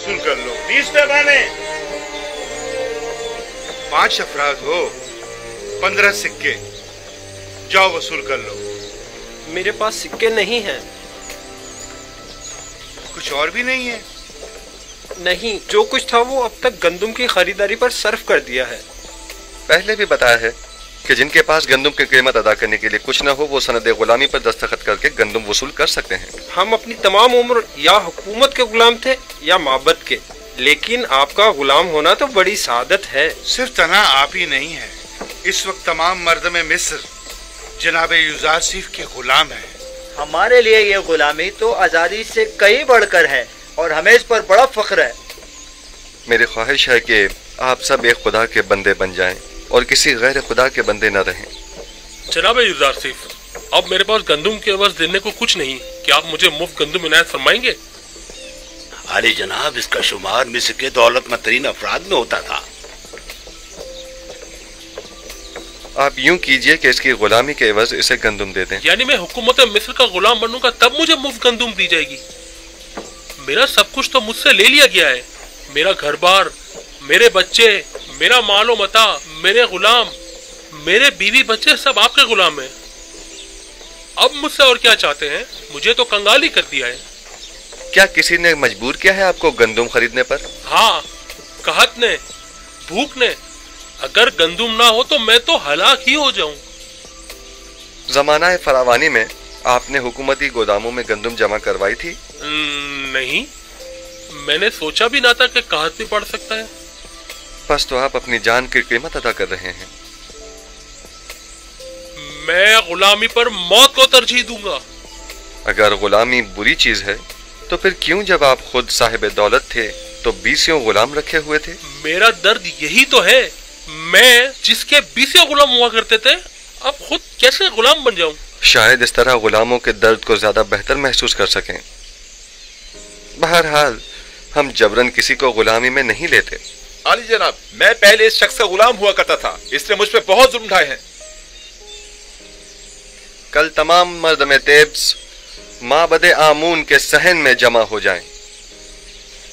वसूल कर लो। 20 पैमाने। 5 अफराद हो, 15 सिक्के। जाओ वसूल कर लो। मेरे पास सिक्के नहीं हैं। कुछ और भी नहीं है? नहीं, जो कुछ था वो अब तक गंदुम की खरीदारी पर सर्फ कर दिया है। पहले भी बताया है कि जिनके पास गंदुम की कीमत अदा करने के लिए कुछ न हो वो सनद गुलामी पर दस्तखत करके गंदुम वसूल कर सकते हैं। हम अपनी तमाम उम्र या हुकूमत के गुलाम थे या माबद के, लेकिन आपका गुलाम होना तो बड़ी सादत है। सिर्फ तना आप ही नहीं है, इस वक्त तमाम मर्द में मिस्र जनाब यूजारसीफ के गुलाम है। हमारे लिए ये गुलामी तो आज़ादी से कई बढ़कर है और हमें इस पर बड़ा फख्र है। मेरी ख्वाहिश है कि आप सब एक खुदा के बंदे बन जाएं और किसी गैर खुदा के बंदे न रहें। जनाब यूजारसीफ, अब मेरे पास गंदुम के एवज देने को कुछ नहीं, क्या आप मुझे मुफ्त गंदुम इनायत फरमाएंगे? आली जनाब, इसका शुमार मिस्र के दौलतमंद तरीन अफराद में होता था। आप यूं कीजिए कि इसकी गुलामी के एवज इसे गंदुम दे दें। यानी मैं हुकूमत मिस्र का गुलाम बनूंगा तब मुझे मुफ्त गंदुम दी जाएगी? मेरा सब कुछ तो मुझसे ले लिया गया है। मेरा घर बार, मेरे बच्चे, मेरा मालो मता, मेरे गुलाम, मेरे बीवी बच्चे सब आपके गुलाम हैं। अब मुझसे और क्या चाहते हैं? मुझे तो कंगाल ही कर दिया है। क्या किसी ने मजबूर किया है आपको गंदुम खरीदने पर? हाँ, कहत ने, भूख ने। अगर गंदुम ना हो तो मैं तो हलाक ही हो जाऊं। जमाना फरावानी में आपने हुकूमती गोदामों में गंदुम जमा करवाई थी? नहीं, मैंने सोचा भी ना था कि कहत भी पड़ सकता है। बस तो आप अपनी जान की कीमत अदा कर रहे हैं। मैं गुलामी पर मौत को तरजीह दूंगा। अगर गुलामी बुरी चीज है तो फिर क्यों जब आप खुद साहिब दौलत थे तो 20 गुलाम रखे हुए थे? मेरा दर्द यही तो है, मैं जिसके 20 गुलाम हुआ करते थे अब खुद कैसे गुलाम बन जाऊं? शायद इस तरह गुलामों के दर्द को ज्यादा बेहतर महसूस कर सकें। बहरहाल हम जबरन किसी को गुलामी में नहीं लेते। आली जनाब, मैं पहले इस शख्स का गुलाम हुआ करता था, इसने मुझ पे बहुत जुल्म ढाए हैं। कल तमाम मर्द में तेब्स माबदे आमून के सहन में जमा हो जाएं।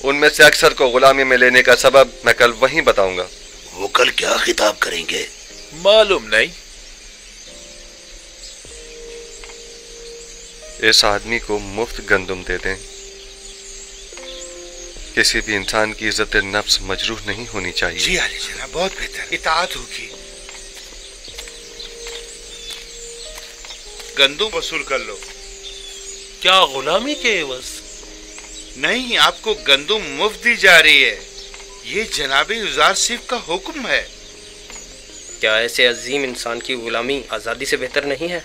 उनमें से अक्सर को गुलामी में लेने का सबब मैं कल वहीं बताऊंगा। वो कल क्या खिताब करेंगे? मालूम नहीं। इस आदमी को मुफ्त गंदुम दे दें। किसी भी इंसान की इज्जत नफ्स मजरूह नहीं होनी चाहिए। जी आली जनाब, बहुत बेहतर, इताअत होगी। गंदुम वसूल कर लो। क्या गुलामी के एवज? नहीं, आपको गंदुम मुफ्त दी जा रही है। ये जनाब यूजारसीफ का हुक्म है। क्या ऐसे अजीम इंसान की गुलामी आज़ादी से बेहतर नहीं है?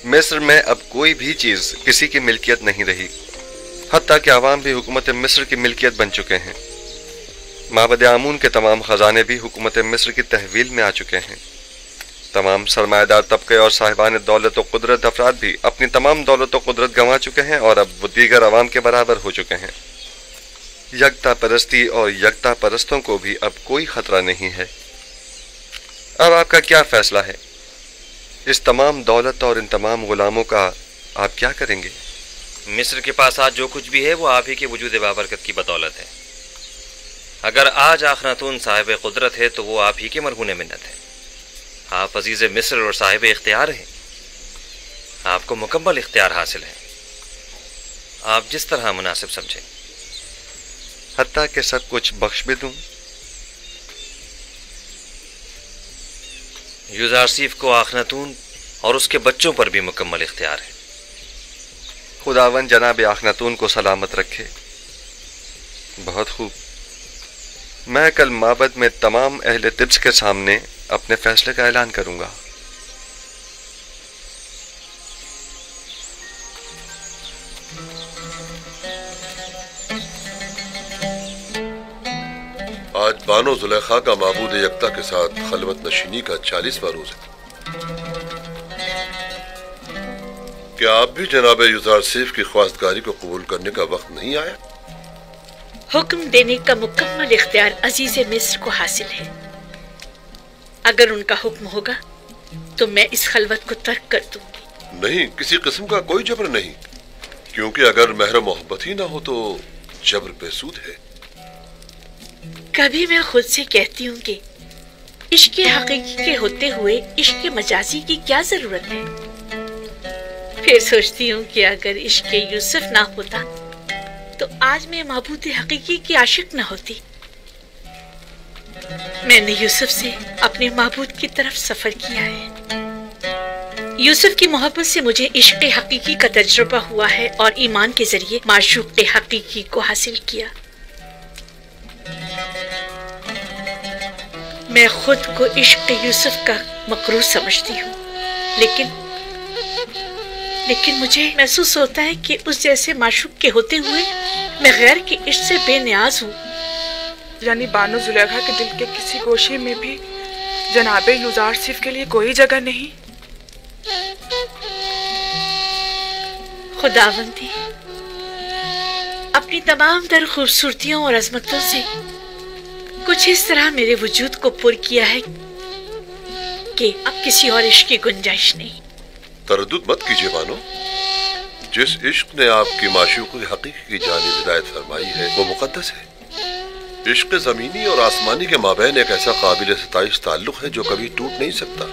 मिस्र में अब कोई भी चीज किसी की मिल्कियत नहीं रही, हत्ता कि आवाम भी हुकूमत मिस्र की मिल्कियत बन चुके हैं। माबद आमून के तमाम खजाने भी हुकूमत मिस्र की तहवील में आ चुके हैं। तमाम सरमायादार तबके और साहिबान दौलत व कुदरत अफराद भी अपनी तमाम दौलत व कुदरत गंवा चुके हैं और अब वो दीगर अवाम के बराबर हो चुके हैं। यकता परस्ती और यकता परस्तों को भी अब कोई खतरा नहीं है। अब आपका क्या फैसला है? इस तमाम दौलत और इन तमाम गुलामों का आप क्या करेंगे? मिस्र के पास आज जो कुछ भी है वो आप ही के वजूद बाबरकत की बदौलत है। अगर आज आखनातून साहिब कुदरत है तो वो आप ही के मरहून मिन्नत है। आप अजीज मिस्र और साहिब इख्तियार हैं। आपको मुकम्मल इख्तियार हासिल है, आप जिस तरह मुनासिब समझें। हत्ता के सब कुछ बख्श भी दूं। यूजारसीफ को आखनातून और उसके बच्चों पर भी मुकम्मल इख्तियार है। खुदावन जनाब आखनातून को सलामत रखे। बहुत खूब। मैं कल माबद में तमाम अहले तिब्स के सामने अपने फैसले का ऐलान करूंगा। आज बानो जुलेखा का माबूद यकता के साथ खलवत नशीनी का 40वां रोज है। क्या आप भी जनाब यूजारसीफ की ख्वास्तगारी को कबूल करने का वक्त नहीं आया? हुक्म देने का मुकम्मल इख्तियार अजीज मिस्र को हासिल है। अगर उनका हुक्म होगा तो मैं इस खलवत को तर्क कर दूंगी। नहीं, किसी किस्म का कोई जबर नहीं, क्योंकि अगर महर मोहब्बत ही ना हो तो जबर बेसूद है। कभी मैं खुद से कहती हूँ कि इश्क हकीकी के होते हुए इश्क मजाजी की क्या जरूरत है। फिर सोचती हूँ कि अगर इश्क यूसुफ ना होता तो आज मैं माबूद हकीकी की आशिक न होती। मैंने यूसुफ से अपने माबूद की तरफ सफर किया है। यूसुफ की मोहब्बत से मुझे इश्क हकीकी का तजुर्बा हुआ है और ईमान के जरिए माशूक हकीकी को हासिल किया। मैं खुद को इश्क यूसुफ का मकरूर समझती हूँ, लेकिन मुझे महसूस होता है कि उस जैसे माशूक के होते हुए मैं गैर के इश्क से बेनियाज हूँ। यानी बानो जुलेखा के दिल के किसी गोशे में भी जनाबे यूजारसीफ के लिए कोई जगह नहीं। खुदावंदी अपनी तमाम तर खूबसूरतियों और अजमतों से कुछ इस तरह मेरे वजूद को पुर किया है कि अब किसी और इश्क की गुंजाइश नहीं। तरद्दुद मत कीजिए बानो। जिस इश्क ने आपकी माशूक हकीकी की जानिब हिदायत फरमाई है वो मुकद्दस है। इश्क जमीनी और आसमानी के माबैन एक ऐसा काबिल सताइश ताल्लुक है जो कभी टूट नहीं सकता,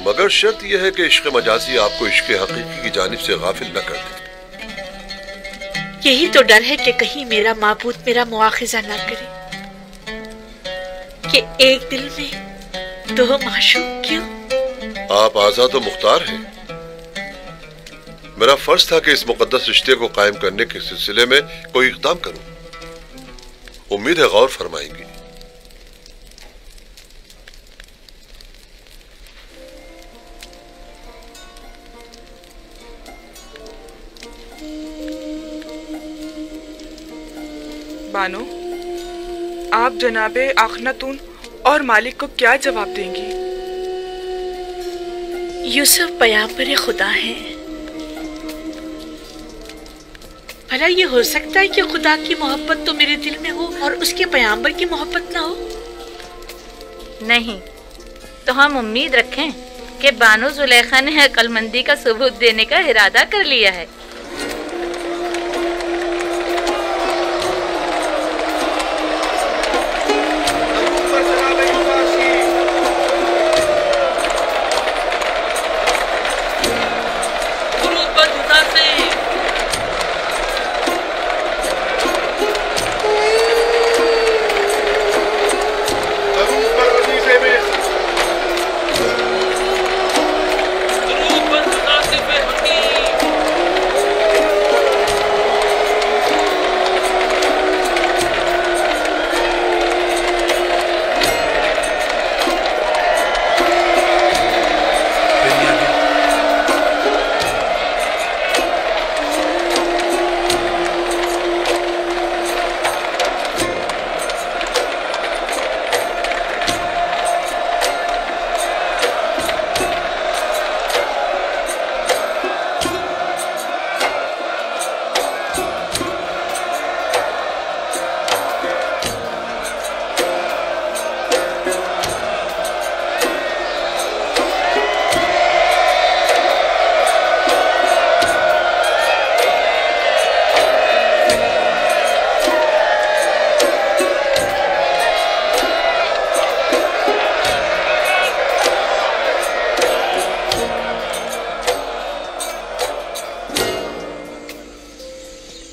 मगर शर्त यह है कि इश्क मजाजी आपको इश्क हकीकी की जानिब से गाफिल न कर दे। यही तो डर है कि कहीं मेरा माबूद मेरा मुआखिजा ना करे कि एक दिल में दो माशूक क्यों। आप आजाद और मुख्तार हैं। मेरा फर्ज था कि इस मुकद्दस रिश्ते को कायम करने के सिलसिले में कोई इक़दाम करूं। उम्मीद है गौर फरमाएंगी। बानो, आप जनाबे आखनातून और मालिक को क्या जवाब देंगी? यूसुफ पैगंबर खुदा हैं। भला ये हो सकता है कि खुदा की मोहब्बत तो मेरे दिल में हो और उसके पैगंबर की मोहब्बत ना हो? नहीं, तो हम उम्मीद रखें कि बानो जुलेखा ने अक्लमंदी का सबूत देने का इरादा कर लिया है।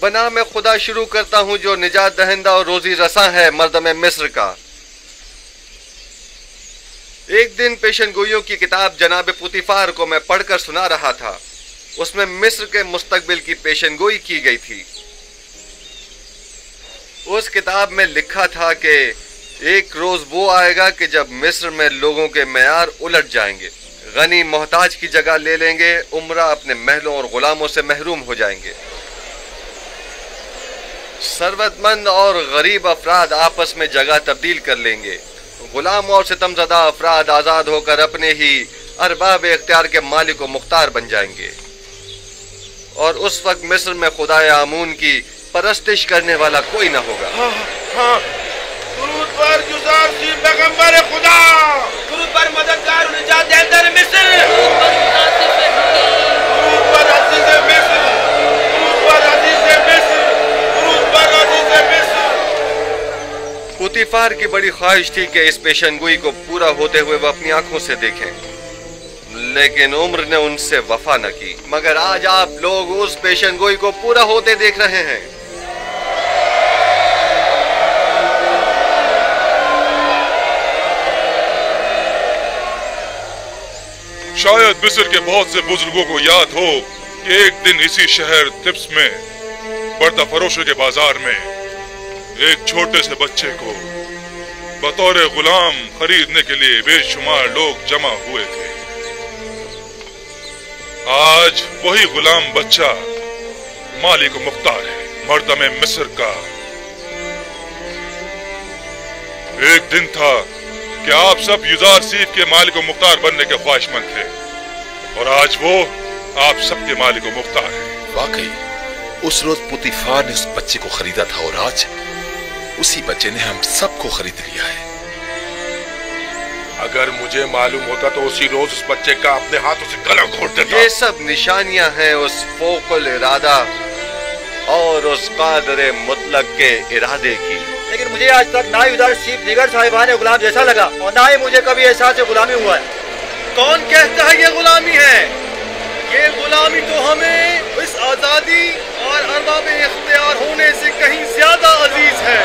बना मैं खुदा शुरू करता हूँ जो निजात दहिंदा और रोजी रसा है मर्दम मिस्र का। एक दिन पेशनगोइयों की किताब जनाब पुतिफार को मैं पढ़कर सुना रहा था। उसमें मिस्र के मुस्तकबिल की पेशनगोई की गई थी। उस किताब में लिखा था कि एक रोज वो आएगा कि जब मिस्र में लोगों के मयार उलट जाएंगे, गनी मोहताज की जगह ले लेंगे, उमरा अपने महलों और गुलामों से महरूम हो जाएंगे। सरवतमंद और गरीब अफराद आपस में जगह तब्दील कर लेंगे। गुलाम और सितमज़दा अफराद आजाद होकर अपने ही अरबाब इख्तियार के मालिक व मुख्तार बन जाएंगे। और उस वक्त मिस्र में खुदाए आमून की परस्तिश करने वाला कोई ना होगा। हाँ। दुरूद पर जुज़ार सी पैगंबर खुदा, दुरूद पर मददगार निजात दहिंदा मिस्र, दुरूद पर अजीज मिस्र, दुरूद पर अजीज मिस्र, दुरूद पर अजीज मिस्र। पुतिफार की बड़ी ख्वाहिश थी कि इस पेशनगोई को पूरा होते हुए वह अपनी आंखों से देखें, लेकिन उम्र ने उनसे वफा न की। मगर आज आप लोग उस पेशनगोई को पूरा होते देख रहे हैं। शायद मिस्र के बहुत से बुजुर्गों को याद हो कि एक दिन इसी शहर तिब्स में बर्ता फरोशों के बाजार में एक छोटे से बच्चे को बतौर गुलाम खरीदने के लिए बेशुमार लोग जमा हुए थे। आज वही गुलाम बच्चा मालिक मुख्तार है, मर्दम मिस्र का। एक दिन था कि आप सब युजार सीफ के मालिक मुख्तार बनने के ख्वाहिशमंद थे, और आज वो आप सबके मालिक मुख्तार है। वाकई उस रोज पुतिफार ने उस बच्चे को खरीदा था, और आज उसी बच्चे ने हम सबको खरीद लिया है। अगर मुझे मालूम होता तो उसी रोज उस बच्चे का अपने हाथों से गला घोट देता। ये सब निशानियां हैं उस फोकुल इरादा और उस कादरे मुतलक के इरादे की। लेकिन मुझे आज तक ना युजार सीफ दिगर साहिबान गुलाम जैसा लगा, और ना ही मुझे कभी एहसास गुलामी हुआ है। कौन कहता है ये गुलामी है? ये गुलामी तो हमें इस आजादी और अरबाब इख्तियार होने से कहीं ज्यादा अजीज है।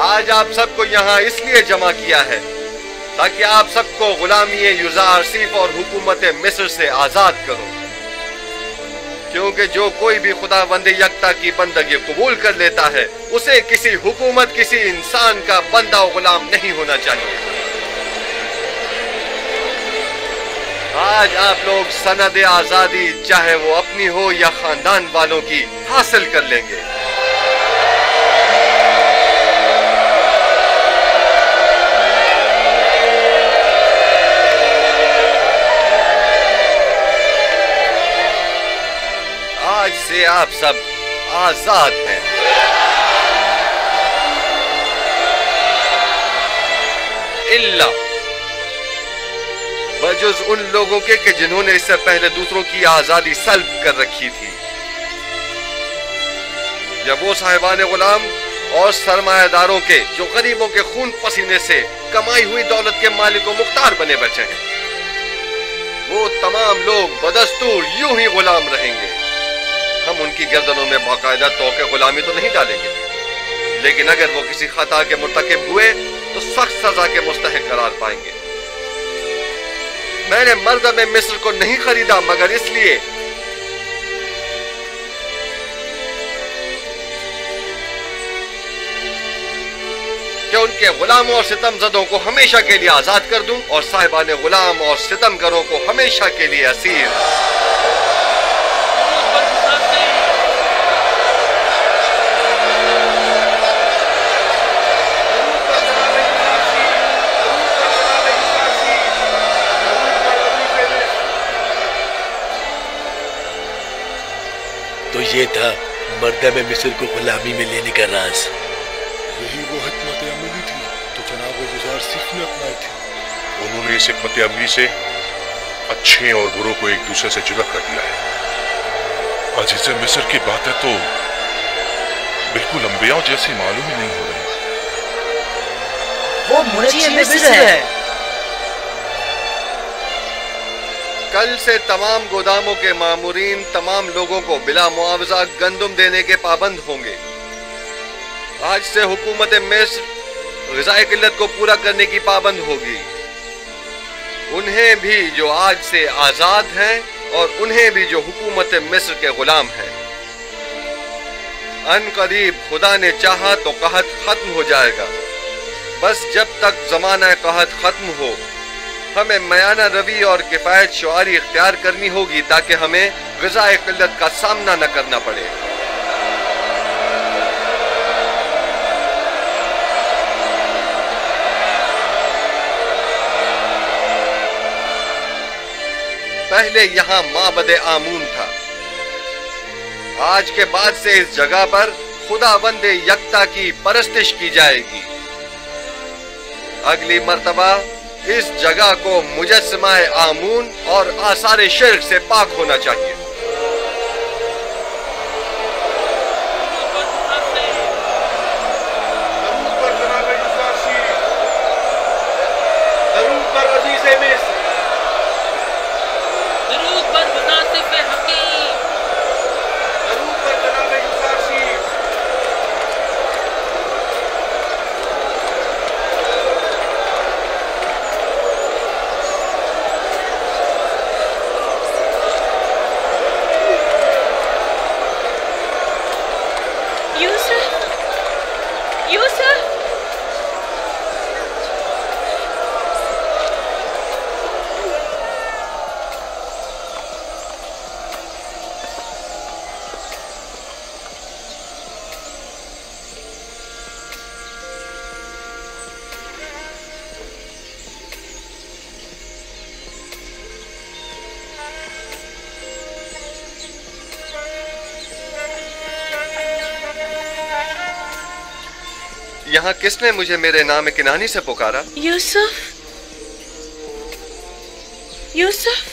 आज आप सबको यहाँ इसलिए जमा किया है ताकि आप सबको गुलामी युजार सीफ और हुकूमत मिस्र से आजाद करूं, क्योंकि जो कोई भी खुदावंद यकता की बंदगी कबूल कर लेता है उसे किसी हुकूमत, किसी इंसान का बंदा और गुलाम नहीं होना चाहिए। आज आप लोग सनद आजादी, चाहे वो अपनी हो या खानदान वालों की, हासिल कर लेंगे। आज से आप सब आजाद हैं। इल्ला बजुज उन लोगों के कि जिन्होंने इससे पहले दूसरों की आजादी सल्ब कर रखी थी। जब वो साहिबान गुलाम और सरमायादारों के जो गरीबों के खून पसीने से कमाई हुई दौलत के मालिक व मुख्तार बने बचे हैं, वो तमाम लोग बदस्तूर यूं ही गुलाम रहेंगे। हम उनकी गर्दनों में बाकायदा तौके गुलामी तो नहीं डालेंगे, लेकिन अगर वो किसी खता के मुर्तकिब हुए तो सख्त सजा के मुस्तहिक करार पाएंगे। मैंने मर्दम मिस्र को नहीं खरीदा मगर इसलिए कि उनके गुलामों और सितमजदों को हमेशा के लिए आजाद कर दूं और साहिबान गुलाम और सितमगरों को हमेशा के लिए असीर। तो ये था मर्दम मिस्र को गुलामी में लेने का राज। यही वो हिकमत अमली थी तो जनाब युजार सीफ ने अपनाई थी। उन्होंने इस हिकमत अमली से अच्छे और बुरों को एक दूसरे से जुदा कर दिया है। अजीज मिस्र की बातें तो बिल्कुल अंबियाओं जैसी मालूम ही नहीं हो रही। वो मुंशी मिस्र है। कल से तमाम गोदामों के मामूरीन तमाम लोगों को बिला मुआवजा गंदुम देने के पाबंद होंगे। आज से हुकूमत मिस्र ग़िज़ाई किल्लत को पूरा करने की पाबंद होगी। उन्हें भी जो आज से आजाद हैं और उन्हें भी जो हुकूमत मिस्र के गुलाम हैं। अन करीब खुदा ने चाहा तो कहत खत्म हो जाएगा। बस जब तक ज़माना कहत खत्म हो हमें मयाना रवि और किफ़ायत शुआरी इख्तियार करनी होगी ताकि हमें ग़िज़ाई किल्लत का सामना न करना पड़े। पहले यहाँ माबदे आमून था। आज के बाद से इस जगह पर खुदावंदे यक्ता की परस्तिश की जाएगी। अगली मर्तबा इस जगह को मुजस्समाए आमून और आसारे शिर्क से पाक होना चाहिए। यहाँ किसने मुझे मेरे नाम किनानी से पुकारा? यूसुफ, यूसुफ।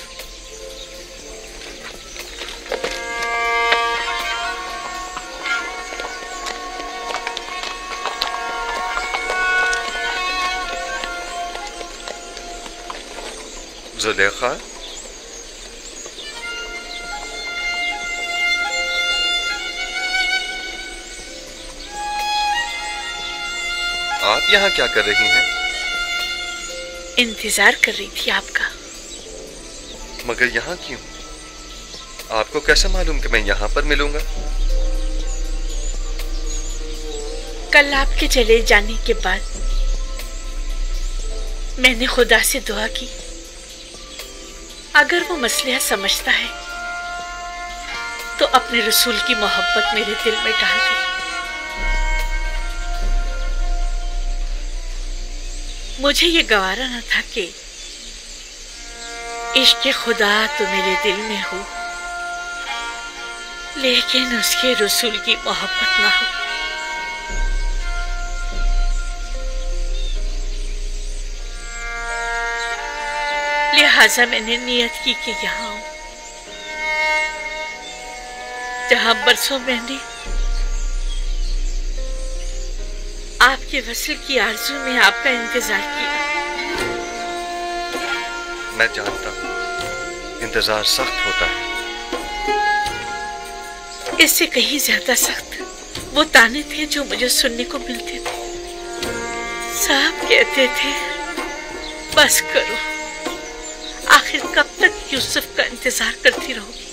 जुलेखा, आप यहाँ क्या कर रही हैं? इंतजार कर रही थी आपका। मगर यहाँ क्यों? आपको कैसे मालूम कि मैं यहाँ पर मिलूंगा? कल आपके चले जाने के बाद मैंने खुदा से दुआ की, अगर वो मसला समझता है तो अपने रसूल की मोहब्बत मेरे दिल में डाल दे। मुझे ये गवारा न था कि इश्क खुदा तो मेरे दिल में हो, लेकिन उसके रसूल की मोहब्बत ना हो। लिहाजा मैंने नियत की कि यहाँ आऊं, जहां बरसों मैंने आपके वसल की आरज़ू में आपका इंतजार किया। मैं जानता हूँ इंतजार सख्त होता है। इससे कहीं ज्यादा सख्त वो ताने थे जो मुझे सुनने को मिलते थे। साहब कहते थे बस करो, आखिर कब तक यूसुफ का इंतजार करती रहोगी।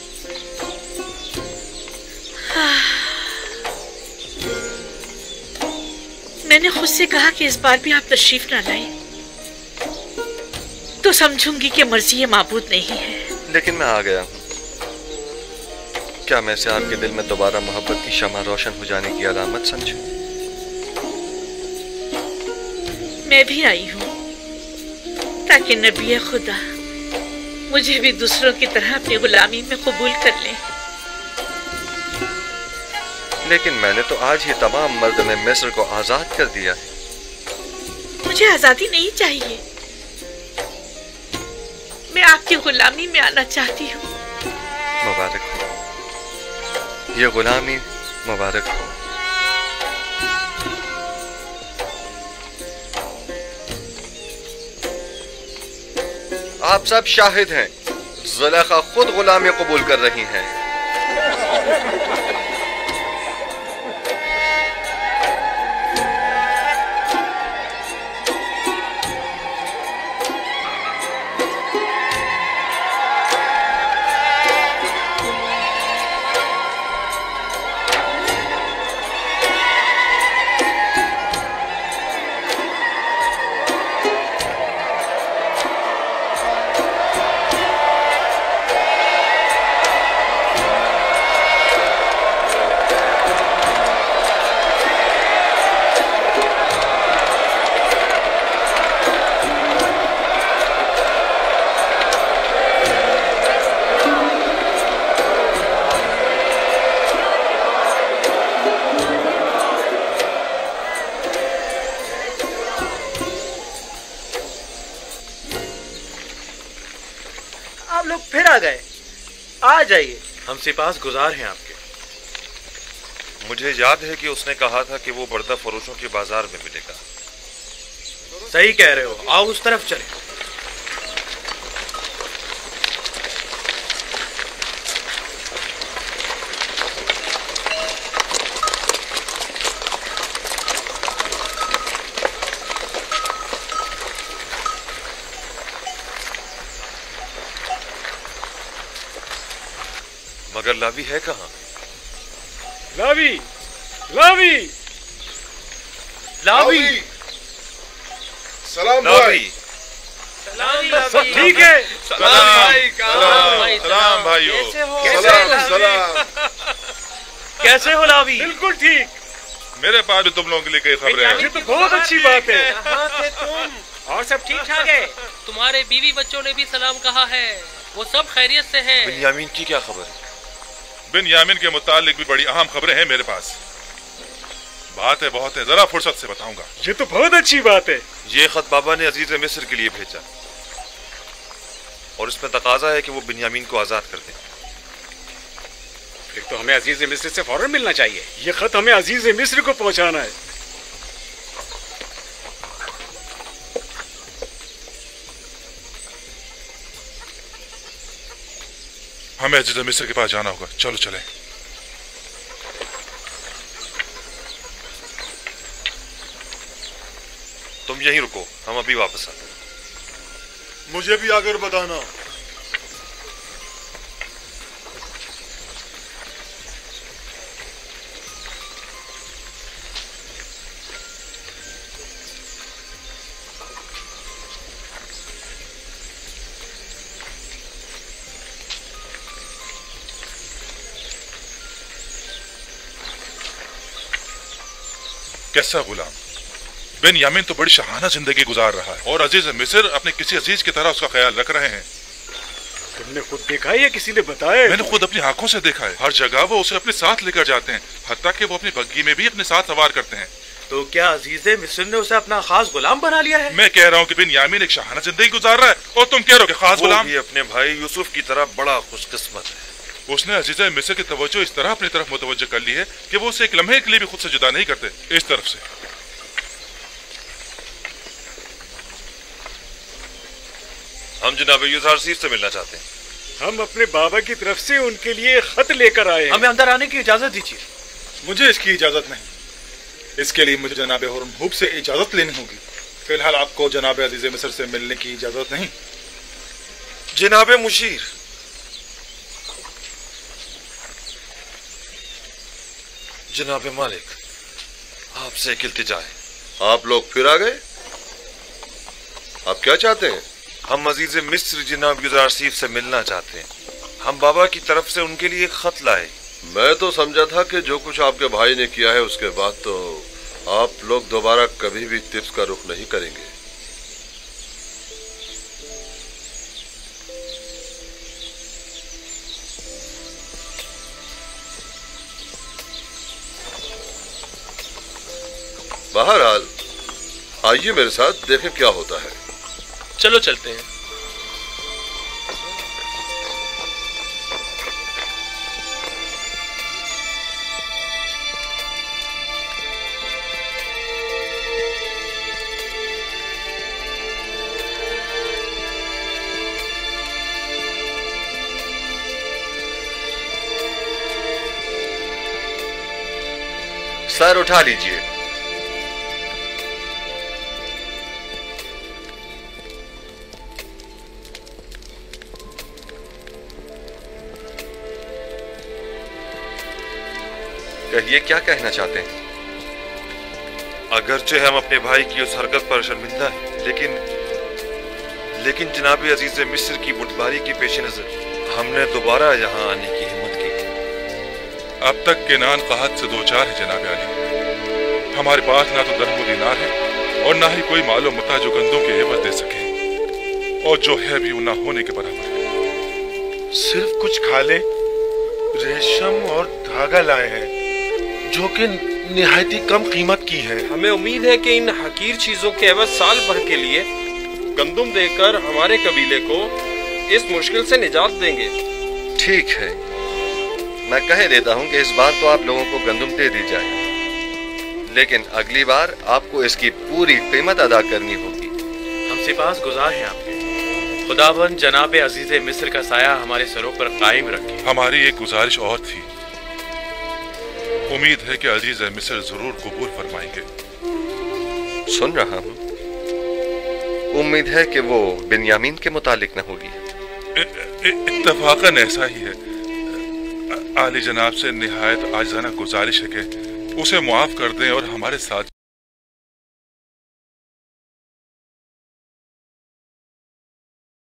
मैंने खुद से कहा कि इस बार भी आप तशरीफ ना लाएं, तो समझूंगी कि मर्जी ये माबूद नहीं है। लेकिन मैं आ गया हूँ। क्या मैं से आपके दिल में दोबारा मोहब्बत की शमा रोशन हो जाने की अलामत समझूं? मैं भी आई हूँ ताकि नबी खुदा मुझे भी दूसरों की तरह अपनी गुलामी में कबूल कर ले। लेकिन मैंने तो आज ही तमाम मर्द में मिस्र को आजाद कर दिया है। मुझे आजादी नहीं चाहिए, मैं आपकी गुलामी में आना चाहती हूँ। मुबारक हो, ये गुलामी मुबारक हो। आप सब शाहिद हैं, ज़ुलेखा खुद गुलामी कबूल कर रही हैं। आप लोग फिर आ गए। आ जाइए। हम सिपास गुजार हैं आपके। मुझे याद है कि उसने कहा था कि वो बर्दा फरोशों के बाजार में मिलेगा। सही कह रहे हो, आओ उस तरफ चले। मगर लावी है कहाँ? लावी, लावी, लावी, सलाम लावी। सब ठीक है? सलाम भाइयों। कैसे हो लावी? बिल्कुल ठीक। मेरे पास भी तुम लोगों के लिए कई खबरें हैं। ये तो बहुत अच्छी बात है। कहाँ थे तुम? और सब ठीक ठाक है? तुम्हारे बीवी बच्चों ने भी सलाम कहा है, वो सब खैरियत से हैं। बिन्यामीन की क्या खबर है? बिन्यामीन के मुतालिक भी बड़ी अहम खबरें हैं मेरे पास। बात है बहुत है, जरा फुर्सत से बताऊंगा। ये तो बहुत अच्छी बात है। ये खत बाबा ने अजीज मिस्र के लिए भेजा और इसमें तकाजा है कि वो बिन्यामीन को आजाद कर दें। फिर तो हमें अजीज मिस्र से फौरन मिलना चाहिए। ये खत हमें अजीज मिस्र को पहुंचाना है। हमें अजीज मिस्र के पास जाना होगा। चलो चले। तुम यहीं रुको, हम अभी वापस आते। मुझे भी आकर बताना। कैसा गुलाम? बिन्यामीन तो बड़ी शहाना जिंदगी गुजार रहा है और अजीज मिस्र अपने किसी अजीज की तरह उसका ख्याल रख रहे हैं। तुमने खुद देखा है या किसी ने बताया? मैंने खुद अपनी आंखों से देखा है। हर जगह वो उसे अपने साथ लेकर जाते हैं, हत्ता कि वो अपनी बग्गी में भी अपने साथ सवार करते हैं। तो क्या अजीज मिस्र ने उसे अपना खास गुलाम बना लिया है? मैं कह रहा हूँ कि बिन्यामीन एक शहाना जिंदगी गुजार रहा है और तुम कह रहे हो कि खास गुलाम। वो भी अपने भाई यूसुफ की तरह बड़ा खुशकिस्मत है। उसने अजीज मिस्र की तवज्जो इस तरह अपनी तरफ मुतवज्जो कर ली है कि वो उसे एक लम्हे के लिए भी खुद से जुदा नहीं करते। इस तरफ से हम जनाब यूसुफ सीफ से मिलना चाहते हैं। हम अपने बाबा की तरफ से उनके लिए खत लेकर आए हैं। हमें अंदर आने की इजाजत दीजिए। मुझे इसकी इजाजत नहीं। इसके लिए मुझे जनाब हुरमहूब से इजाजत लेनी होगी। फिलहाल आपको जनाब अजीज मिस्र से मिलने की इजाजत नहीं। जनाब मुशीर, जनाब मालिक, आपसे एक इल्तिजा है। आप लोग फिर आ गए? आप क्या चाहते हैं? हम अजीज मिस्र जनाब यूसुफ से मिलना चाहते हैं। हम बाबा की तरफ से उनके लिए खत लाए। मैं तो समझा था कि जो कुछ आपके भाई ने किया है उसके बाद तो आप लोग दोबारा कभी भी तिब्स का रुख नहीं करेंगे। बहरहाल आइए मेरे साथ, देखें क्या होता है। चलो चलते हैं। सर उठा लीजिए। कहिए, क्या कहना चाहते हैं? अगरचे हम अपने भाई की उस हरकत पर शर्मिंदा हैं, लेकिन जनाब अजीज मिस्र की बुटबारी के पेश नजर हमने दोबारा यहाँ आने की हिम्मत की। अब तक केनान काहत से दो चार है जनाब अली। हमारे पास ना तो दरहम दिनार है और ना ही कोई मालो मता जो गंदों के एवज दे सके, और जो है भी वो ना होने के बराबर है। सिर्फ कुछ खाले, रेशम और धागा लाए हैं जो कि निहायती कम कीमत की है। हमें उम्मीद है कि इन हकीर चीजों के एवज साल भर के लिए गंदुम देकर हमारे कबीले को इस मुश्किल से निजात देंगे। ठीक है, मैं कह देता हूं कि इस बार तो आप लोगों को गंदुम दे दी जाए, लेकिन अगली बार आपको इसकी पूरी कीमत अदा करनी होगी। हम सिपास गुजार हैं आपके। खुदाबंद जनाब अजीज मिस्र का साया हमारे सरों पर कायम रखे। हमारी एक गुजारिश और थी। उम्मीद है कि अजीज मिस्र जरूर कबूल फरमाएंगे। सुन रहा हूं। उम्मीद है कि वो बिन्यामीन के मुतालिक न होगी। इत्तफाकन ऐसा ही है। आली जनाब से निहायत आजिज़ाना गुजारिश है कि उसे मुआफ कर दें और हमारे साथ